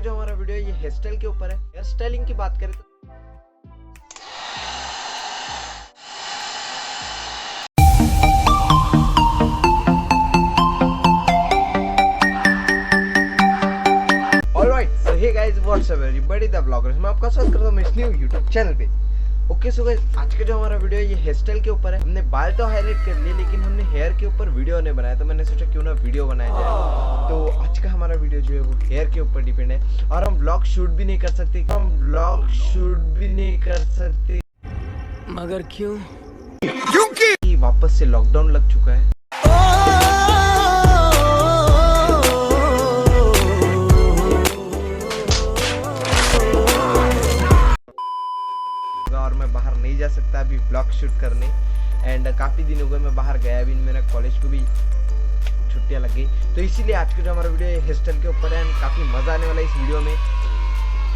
जो हमारा वीडियो है ये हेयर स्टाइल के ऊपर है। हेयर स्टाइलिंग की बात करें तो alright, so hey guys, what's up everybody, the bloggers. मैं आपका स्वागत करता हूं इस न्यू YouTube चैनल पे। ओके सो गाइस, आज का जो हमारा वीडियो है ये हेयर स्टाइल के ऊपर है। हमने बाल तो हाईलाइट कर लिए लेकिन हमने हेयर के ऊपर वीडियो नहीं बनाया, तो मैंने सोचा क्यों ना वीडियो बनाया जाए। तो आज का हमारा वीडियो जो है वो हेयर के ऊपर डिपेंड है और हम व्लॉग शूट भी नहीं कर सकते, मगर क्यों? क्योंकि वापस से लॉकडाउन लग चुका है। और मैं बाहर नहीं जा सकता अभी ब्लॉग शूट करने, एंड काफ़ी दिन हो गए मैं बाहर गया भी। मेरा कॉलेज को भी छुट्टियां लग गई, तो इसीलिए आज का जो हमारा वीडियो है हेयर स्टाइल के ऊपर है एंड काफ़ी मज़ा आने वाला है इस वीडियो में।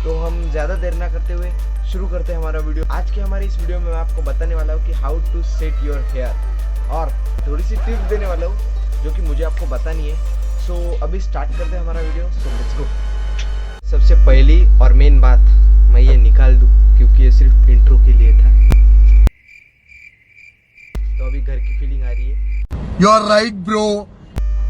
तो हम ज़्यादा देर ना करते हुए शुरू करते हैं हमारा वीडियो। आज के हमारे इस वीडियो में मैं आपको बताने वाला हूँ कि how to set your hair और थोड़ी सी टिप्स देने वाला हूँ जो कि मुझे आपको बतानी है। सो अभी स्टार्ट करते हैं हमारा वीडियो। So let's go. सबसे पहली और मेन बात मैं ये निकाल दूँ क्योंकि ये सिर्फ इंट्रो के लिए था, तो अभी घर की फीलिंग आ रही है। You are right bro.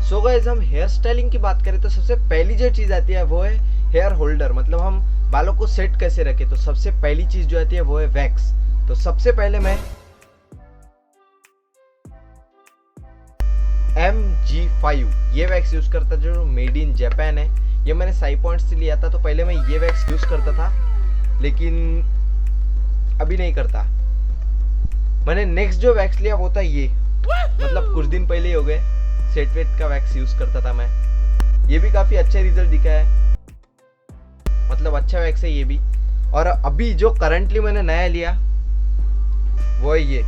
So guys, हम हेयर स्टाइलिंग की बात करें तो सबसे पहली जो चीज आती है वो है हेयर होल्डर, मतलब हम बालों को सेट कैसे रखें। तो सबसे पहली चीज जो आती है वो है वैक्स। तो सबसे पहले मैं MG5 ये वैक्स यूज करता जो मेड इन जापान है। ये मैंने साई पॉइंट से लिया था, तो पहले मैं ये वैक्स यूज करता था लेकिन अभी नहीं करता। मैंने नेक्स्ट जो वैक्स लिया वो था ये, मतलब कुछ दिन पहले ही हो गए। सेट वेट का वैक्स यूज करता था मैं, ये भी काफी अच्छा रिजल्ट दिखा है, मतलब अच्छा वैक्स है ये भी। और अभी जो करंटली मैंने नया लिया वो है ये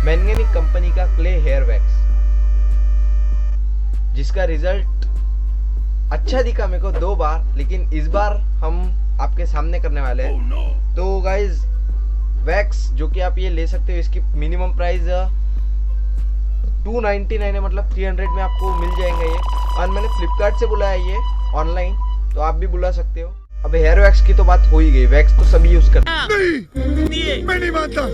मैन्गेनिक कंपनी का क्ले हेयर वैक्स, जिसका रिजल्ट अच्छा दिखा मेरे को 2 बार, लेकिन इस बार हम आपके सामने करने वाले हैं। तो गाइज वैक्स जो कि आप ये ले सकते हो, इसकी मिनिमम प्राइस 299 है, मतलब 300 में आपको मिल जाएंगे ये। और मैंने फ्लिपकार्ट से बुलाया ये ऑनलाइन, तो आप भी बुला सकते हो। अब हेयर वैक्स की तो बात हो ही गई, वैक्स तो सभी यूज करते हैं। नहीं, मैं नहीं मानता।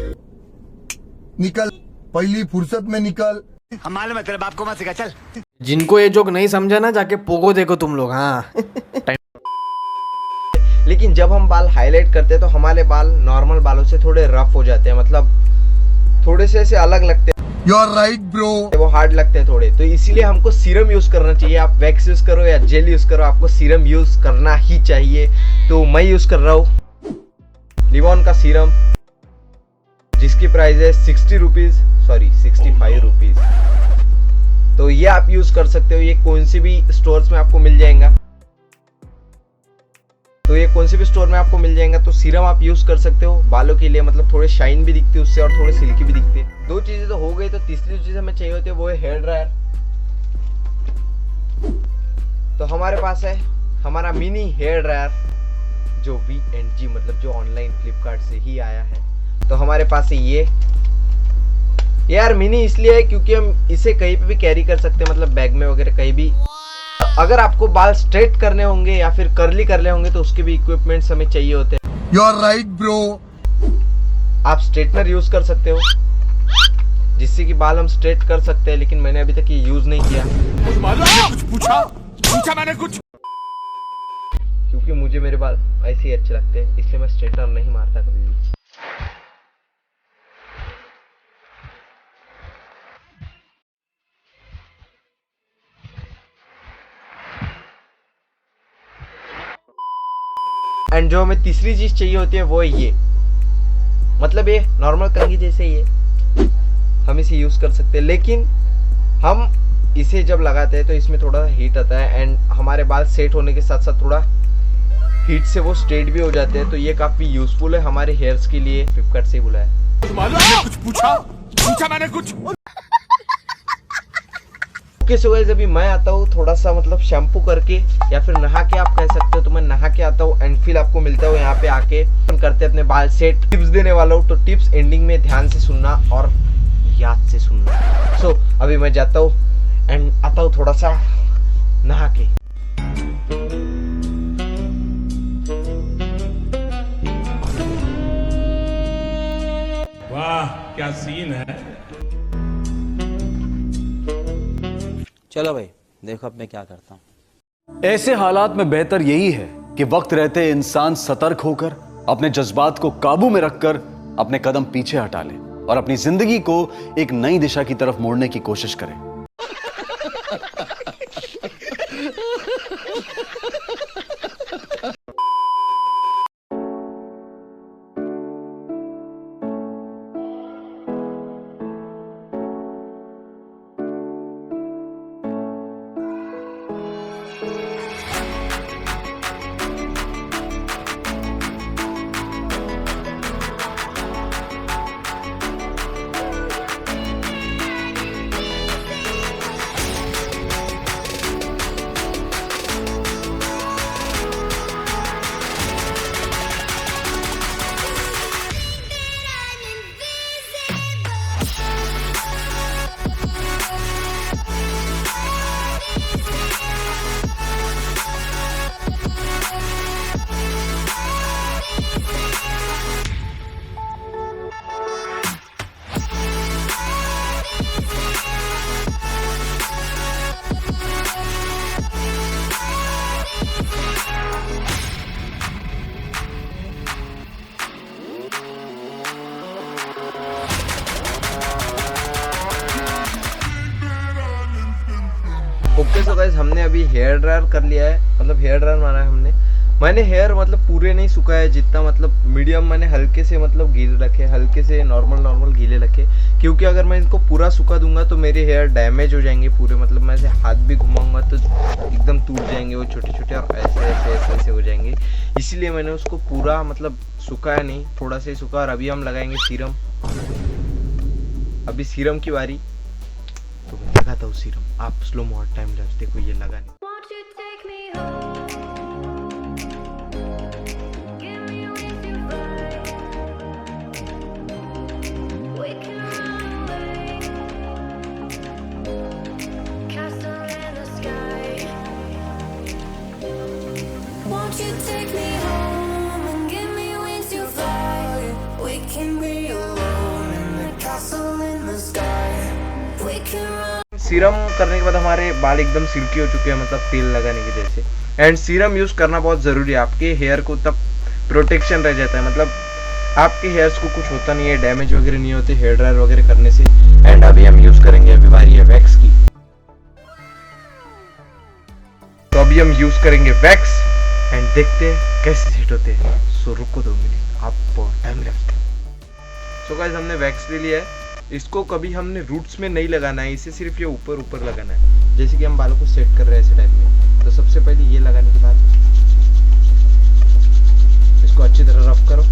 निकल, पहली फुर्सत में निकल। हम मालूम है तेरे बाप को मत सिखा, चल। जिनको ये जोक नहीं समझा ना, जाके पोगो देखो तुम लोग। हाँ लेकिन जब हम बाल हाईलाइट करते हैं तो हमारे बाल नॉर्मल बालों से थोड़े रफ हो जाते हैं, मतलब थोड़े से ऐसे अलग लगते हैं। You are right bro. वो हार्ड लगते हैं थोड़े, तो इसीलिए हमको सीरम यूज करना चाहिए। आप वैक्स यूज करो या जेल यूज करो, आपको सीरम यूज करना ही चाहिए। तो मैं यूज कर रहा हूँ लिवॉन का सीरम, जिसकी प्राइस है 65 रुपीज। तो ये आप यूज कर सकते हो, ये कौन सी भी स्टोर्स में आपको मिल जाएगा। तो सीरम आप यूज कर सकते हो बालों के लिए, मतलब थोड़े शाइन भी दिखते हैं उससे और थोड़े सिल्की भी दिखते हैं। 2 चीजें तो हो गई, तो तीसरी चीज हमें चाहिए होती है वो है हेयर ड्रायर। तो हमारे पास है हमारा मिनी हेयर ड्रायर जो V&G, मतलब जो ऑनलाइन फ्लिपकार्ट से ही आया है। तो हमारे पास है ये यार मिनी इसलिए है क्योंकि हम इसे कहीं पे भी कैरी कर सकते हैं, मतलब बैग में वगैरह कहीं भी। अगर आपको बाल स्ट्रेट करने होंगे या फिर कर्ली करने होंगे तो उसके भी इक्विपमेंट्स हमें चाहिए होते हैं। You are right bro. आप स्ट्रेटनर यूज कर सकते हो जिससे कि बाल हम स्ट्रेट कर सकते हैं, लेकिन मैंने अभी तक ये यूज नहीं किया। कुछ पूछा मैंने कुछ, क्योंकि मुझे मेरे बाल ऐसे ही अच्छे लगते हैं, इसलिए मैं स्ट्रेटनर नहीं मारता कभी भी। एंड जो हमें तीसरी चीज चाहिए होती है वो है ये, मतलब ये नॉर्मल कंघी जैसे ही है, हम इसे यूज कर सकते हैं, लेकिन हम इसे जब लगाते हैं तो इसमें थोड़ा हीट आता है एंड हमारे बाल सेट होने के साथ साथ थोड़ा हीट से वो स्ट्रेट भी हो जाते हैं। तो ये काफी यूजफुल है हमारे हेयर्स के लिए। फ्लिपकार्ट से ही बुलाया। कुछ पूछा मैंने कुछ। ओके सो गाइस, अभी मैं आता हूँ थोड़ा सा मतलब शैम्पू करके या फिर नहा के आप कह सकते हो। तो मैं नहा के आता हूँ एंड फिर आपको मिलता हूँ यहाँ पे आके करते अपने बाल सेट। टिप्स देने वाला हूँ, तो टिप्स एंडिंग में ध्यान से सुनना और याद से सुनना। सो अभी मैं जाता हूँ एंड आता हूँ थोड़ा सा नहा के। क्या सीन है। चलो भाई देखो अब मैं क्या करता हूँ। ऐसे हालात में बेहतर यही है कि वक्त रहते इंसान सतर्क होकर अपने जज्बात को काबू में रखकर अपने कदम पीछे हटा ले और अपनी जिंदगी को एक नई दिशा की तरफ मोड़ने की कोशिश करे। ओके सो गाइस हमने अभी हेयर ड्रायर कर लिया है, मतलब हेयर ड्रायर मारा है हमने। मैंने हेयर मतलब पूरे नहीं सुखाया, जितना मतलब मीडियम मैंने हल्के से मतलब गीले रखे, हल्के से नॉर्मल गीले रखे, क्योंकि अगर मैं इनको पूरा सुखा दूंगा तो मेरे हेयर डैमेज हो जाएंगे पूरे। मतलब मैं ऐसे हाथ भी घुमाऊंगा तो एकदम टूट जाएंगे वो छोटे छोटे, और ऐसे हो जाएंगे। इसीलिए मैंने उसको पूरा मतलब सुखाया नहीं, थोड़ा सा ही सुखा। और अभी हम लगाएंगे सीरम। अभी सीरम की बारी, तो मैं लगाता हूँ सीरम। आप स्लो मोड टाइम लैप्स देखो ये लगाने। Won't you take me home and give me wings to fly? We can be alone in the castle in the sky. We can run. Serum करने के बाद हमारे बाल एकदम सिल्की हो चुके हैं, मतलब तेल लगाने की वजह से। एंड सीरम यूज करना बहुत जरूरी है, आपके हेयर को तब प्रोटेक्शन रह जाता है, मतलब आपके हेयर्स को कुछ होता नहीं है, डैमेज वगैरह नहीं होते हेयर ड्रायर वगैरह करने से। एंड अभी हम यूज करेंगे, अभी बारी है वैक्स की। तो अभी हम यूज करेंगे वैक्स एंड देखते हैं कैसे सेट होते हैं। सो रुको 2 मिनट, आप टाइम लैप्स। सो गाइस हमने वैक्स ले लिया है। इसको कभी हमने रूट्स में नहीं लगाना है, इसे सिर्फ ये ऊपर ऊपर लगाना है, जैसे कि हम बालों को सेट कर रहे हैं ऐसे टाइप में। तो सबसे पहले ये लगाने के बाद इसको अच्छी तरह रब करो।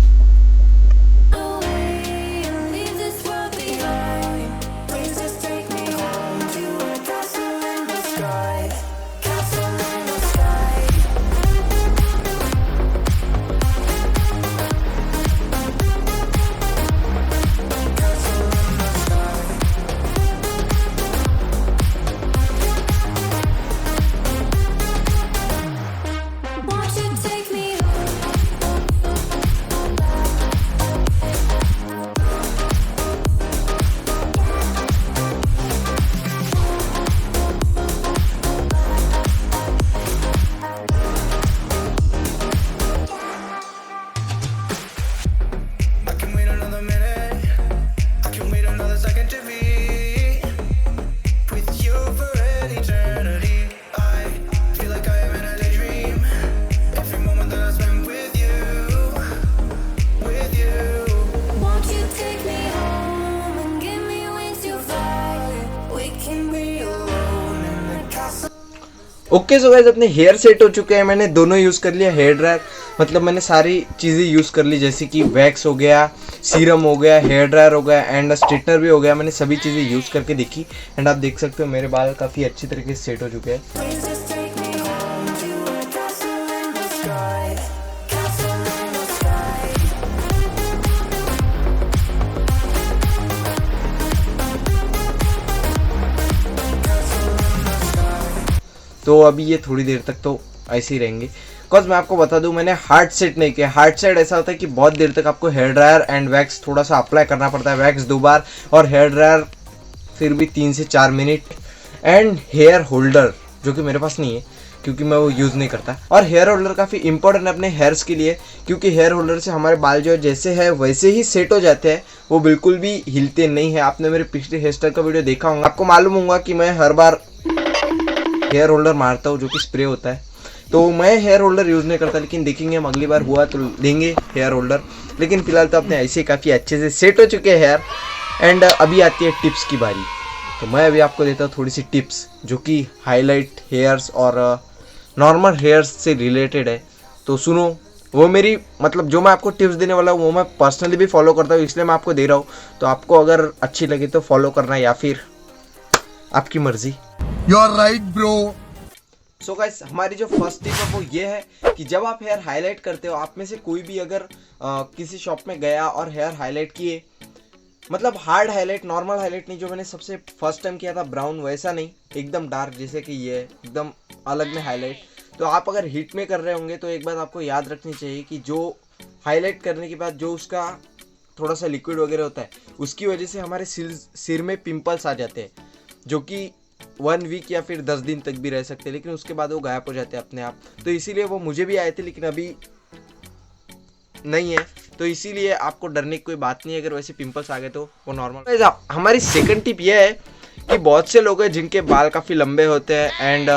ओके सो गाइस अपने हेयर सेट हो चुके हैं। मैंने दोनों यूज़ कर लिया, हेयर ड्रायर मतलब मैंने सारी चीज़ें यूज़ कर ली, जैसे कि वैक्स हो गया, सीरम हो गया, हेयर ड्रायर हो गया एंड स्ट्रेटनर भी हो गया। मैंने सभी चीज़ें यूज़ करके देखी एंड आप देख सकते हो मेरे बाल काफ़ी अच्छी तरीके से सेट हो चुके हैं। तो अभी ये थोड़ी देर तक तो ऐसे ही रहेंगे। बिकॉज मैं आपको बता दूं मैंने हार्ड सेट नहीं किया। हार्ड सेट ऐसा होता है कि बहुत देर तक आपको हेयर ड्रायर एंड वैक्स थोड़ा सा अप्लाई करना पड़ता है, वैक्स 2 बार और हेयर ड्रायर फिर भी 3 से 4 मिनट, एंड हेयर होल्डर जो कि मेरे पास नहीं है क्योंकि मैं वो यूज़ नहीं करता। और हेयर होल्डर काफ़ी इंपॉर्टेंट है अपने हेयर्स के लिए, क्योंकि हेयर होल्डर से हमारे बाल जो जैसे है वैसे ही सेट हो जाते हैं, वो बिल्कुल भी हिलते नहीं है। आपने मेरे पिछले हेयर स्टाइल का वीडियो देखा होगा, आपको मालूम होगा कि मैं हर बार हेयर होल्डर मारता हूँ जो कि स्प्रे होता है। तो मैं हेयर होल्डर यूज़ नहीं करता, लेकिन देखेंगे हम अगली बार हुआ तो लेंगे हेयर होल्डर। लेकिन फिलहाल तो अपने ऐसे काफ़ी अच्छे से सेट हो चुके हैं हेयर। एंड अभी आती है टिप्स की बारी। तो मैं अभी आपको देता हूँ थोड़ी सी टिप्स जो कि हाईलाइट हेयर्स और नॉर्मल हेयर्स से रिलेटेड है। तो सुनो, वो मेरी मतलब जो मैं आपको टिप्स देने वाला हूँ वो मैं पर्सनली भी फॉलो करता हूँ, इसलिए मैं आपको दे रहा हूँ। तो आपको अगर अच्छी लगे तो फॉलो करना या फिर आपकी मर्जी। You are right bro. So guys, हमारी जो फर्स्ट टिप है वो ये है कि जब आप हेयर हाईलाइट करते हो, आप में से कोई भी अगर किसी शॉप में गया और हेयर हाईलाइट किए, मतलब हार्ड हाईलाइट, नॉर्मल हाईलाइट नहीं जो मैंने सबसे फर्स्ट टाइम किया था ब्राउन, वैसा नहीं, एकदम डार्क जैसे कि ये एकदम अलग में हाईलाइट। तो आप अगर हीट में कर रहे होंगे तो एक बात आपको याद रखनी चाहिए कि जो हाईलाइट करने के बाद जो उसका थोड़ा सा लिक्विड वगैरह होता है, उसकी वजह से हमारे सिर में पिंपल्स आ जाते हैं, जो कि 1 वीक या फिर 10 दिन तक भी रह सकते हैं, लेकिन उसके बाद वो गायब हो जाते हैं अपने आप। तो इसीलिए वो मुझे भी आए थे लेकिन अभी नहीं है, तो इसीलिए आपको डरने की कोई बात नहीं है। अगर वैसे पिंपल्स आ गए तो वो नॉर्मल। हमारी सेकंड टिप ये है कि बहुत से लोग हैं जिनके बाल काफ़ी लंबे होते हैं एंड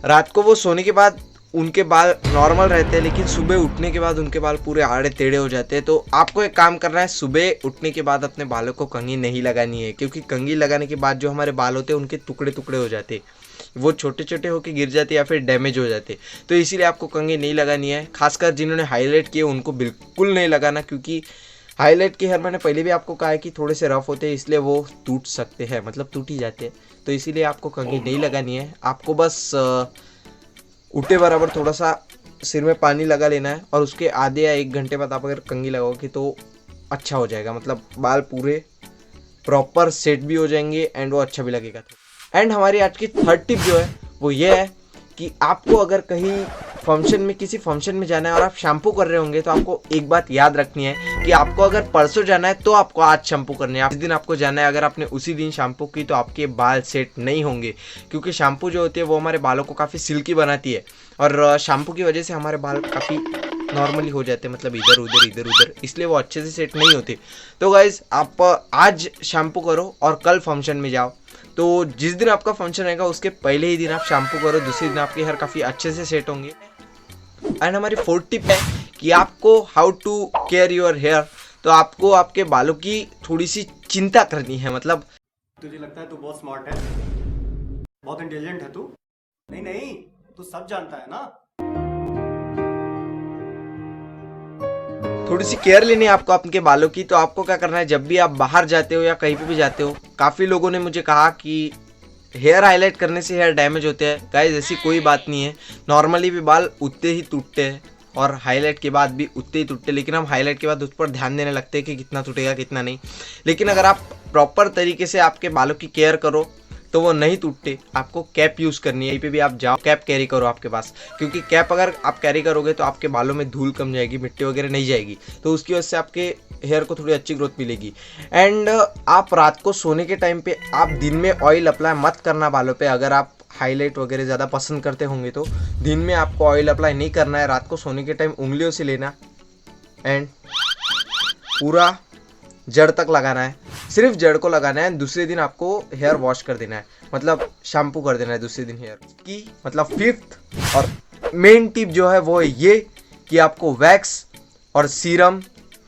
रात को वो सोने के बाद उनके बाल नॉर्मल रहते हैं, लेकिन सुबह उठने के बाद उनके बाल पूरे आड़े टेढ़े हो जाते हैं। तो आपको एक काम करना है, सुबह उठने के बाद अपने बालों को कंघी नहीं लगानी है, क्योंकि कंघी लगाने के बाद जो हमारे बाल होते हैं उनके टुकड़े टुकड़े हो जाते हैं, वो छोटे छोटे होकर गिर जाते या फिर डैमेज हो जाते। तो इसीलिए आपको कंघी नहीं लगानी है। खासकर जिन्होंने हाईलाइट किए उनको बिल्कुल नहीं लगाना, क्योंकि हाईलाइट के हेयर मैंने पहले भी आपको कहा है कि थोड़े से रफ होते हैं, इसलिए वो टूट सकते हैं, मतलब टूट ही जाते हैं। तो इसीलिए आपको कंघी नहीं लगानी है। आपको बस उठे बराबर थोड़ा सा सिर में पानी लगा लेना है और उसके आधे या 1 घंटे बाद आप अगर कंघी लगाओगे तो अच्छा हो जाएगा, मतलब बाल पूरे प्रॉपर सेट भी हो जाएंगे एंड वो अच्छा भी लगेगा। एंड हमारी आज की थर्ड टिप जो है वो ये है कि आपको अगर कहीं फंक्शन में, किसी फंक्शन में जाना है और आप शैम्पू कर रहे होंगे, तो आपको एक बात याद रखनी है कि आपको अगर परसों जाना है तो आपको आज शैम्पू करनी है। जिस दिन आपको जाना है अगर आपने उसी दिन शैम्पू की तो आपके बाल सेट नहीं होंगे, क्योंकि शैम्पू जो होती है वो हमारे बालों को काफ़ी सिल्की बनाती है और शैम्पू की वजह से हमारे बाल काफ़ी नॉर्मली हो जाते हैं, मतलब इधर उधर, इसलिए वो अच्छे से सेट नहीं होते। तो गाइज, आप आज शैम्पू करो और कल फंक्शन में जाओ। तो जिस दिन आपका फंक्शन रहेगा उसके पहले ही दिन आप शैम्पू करो, दूसरे दिन आपके हेयर काफ़ी अच्छे से सेट होंगे। एंड हमारी फोर्थ टिप है कि आपको how to care your hair. तो आपको आपके बालों की थोड़ी सी चिंता करनी है। मतलब तुझे लगता है तू बहुत स्मार्ट है, बहुत इंटेलिजेंट है तू? नहीं, तू सब जानता है ना। थोड़ी सी केयर लेनी है आपको आपके बालों की। तो आपको क्या करना है, जब भी आप बाहर जाते हो या कहीं पे भी जाते हो, काफ़ी लोगों ने मुझे कहा कि हेयर हाईलाइट करने से हेयर डैमेज होते हैं। गाइस, ऐसी कोई बात नहीं है। नॉर्मली भी बाल उतने ही टूटते हैं और हाईलाइट के बाद भी उतने ही टूटते, लेकिन हम हाईलाइट के बाद उस पर ध्यान देने लगते हैं कि कितना टूटेगा कितना नहीं। लेकिन अगर आप प्रॉपर तरीके से आपके बालों की केयर करो तो वो नहीं टूटते। आपको कैप यूज़ करनी है, कहीं पे भी आप जाओ कैप कैरी करो आपके पास, क्योंकि कैप अगर आप कैरी करोगे तो आपके बालों में धूल कम जाएगी, मिट्टी वगैरह नहीं जाएगी, तो उसकी वजह से आपके हेयर को थोड़ी अच्छी ग्रोथ मिलेगी। एंड आप रात को सोने के टाइम पे आप दिन में ऑयल अप्लाई मत करना बालों पे। अगर आप हाईलाइट वगैरह ज़्यादा पसंद करते होंगे तो दिन में आपको ऑयल अप्लाई नहीं करना है। रात को सोने के टाइम उंगलियों से लेना एंड पूरा जड़ तक लगाना है, सिर्फ जड़ को लगाना है। दूसरे दिन आपको हेयर वॉश कर देना है, मतलब शैम्पू कर देना है दूसरे दिन हेयर की। मतलब फिफ्थ और मेन टिप जो है वो है ये कि आपको वैक्स और सीरम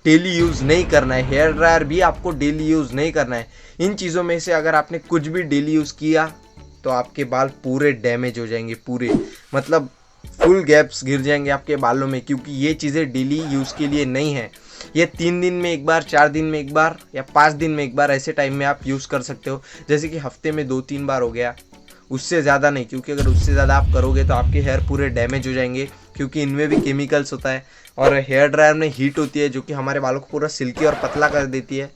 डेली यूज़ नहीं करना है। हेयर ड्रायर भी आपको डेली यूज़ नहीं करना है। इन चीज़ों में से अगर आपने कुछ भी डेली यूज़ किया तो आपके बाल पूरे डैमेज हो जाएंगे, पूरे मतलब फुल गैप्स गिर जाएंगे आपके बालों में, क्योंकि ये चीज़ें डेली यूज़ के लिए नहीं है। ये 3 दिन में एक बार, 4 दिन में एक बार या 5 दिन में एक बार ऐसे टाइम में आप यूज़ कर सकते हो। जैसे कि हफ्ते में 2-3 बार हो गया, उससे ज़्यादा नहीं, क्योंकि अगर उससे ज़्यादा आप करोगे तो आपके हेयर पूरे डैमेज हो जाएंगे, क्योंकि इनमें भी केमिकल्स होता है और हेयर ड्रायर में हीट होती है जो कि हमारे बालों को पूरा सिल्की और पतला कर देती है।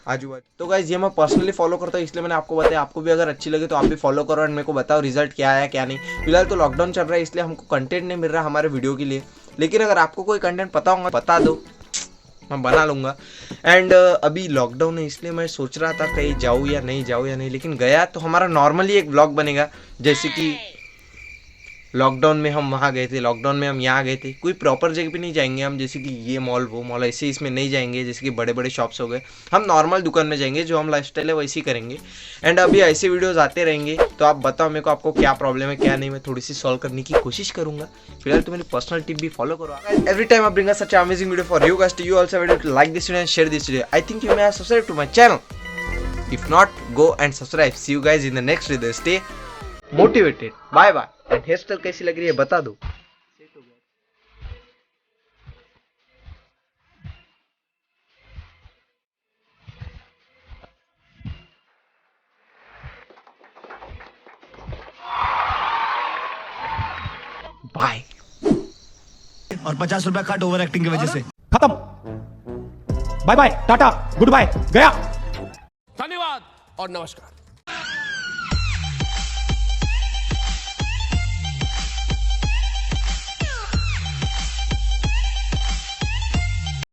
आजू बाजू। तो गाइज ये मैं पर्सनली फॉलो करता हूँ, इसलिए मैंने आपको बताया। आपको भी अगर अच्छी लगे तो आप भी फॉलो करो एंड मेरे को बताओ रिजल्ट क्या आया क्या नहीं। फिलहाल तो लॉकडाउन चल रहा है, इसलिए हमको कंटेंट नहीं मिल रहा हमारे वीडियो के लिए, लेकिन अगर आपको कोई कंटेंट पता होगा बता दो, मैं बना लूँगा। एंड अभी लॉकडाउन है, इसलिए मैं सोच रहा था कहीं जाऊँ या नहीं, लेकिन गया तो हमारा नॉर्मली एक व्लॉग बनेगा, जैसे कि लॉकडाउन में हम वहाँ गए थे, लॉकडाउन में हम यहाँ गए थे। कोई प्रॉपर जगह पे नहीं जाएंगे हम, जैसे कि ये मॉल वो मॉल, ऐसे इसमें नहीं जाएंगे जैसे कि बड़े बड़े शॉप्स हो गए। हम नॉर्मल दुकान में जाएंगे, जो हम लाइफस्टाइल है वैसे ही करेंगे। एंड अभी ऐसे वीडियोस आते रहेंगे, तो आप बताओ मेरे को आपको क्या प्रॉब्लम है क्या नहीं, मैं थोड़ी सी सॉल्व करने की कोशिश करूंगा। फिलहाल तो मेरी पर्सनल टिप भी फॉलो करो। Every time I bring a such amazing video for you guys, you also video to like this video and share this video. I think you may have subscribe to my channel, if not go and subscribe. See you guys in the next video, stay motivated, bye bye. And hair style कैसी लग रही है बता दो। Bye. और 50 रुपया cut over acting की वजह से। खत्म, bye bye, tata, good bye, गया। धन्यवाद और नमस्कार।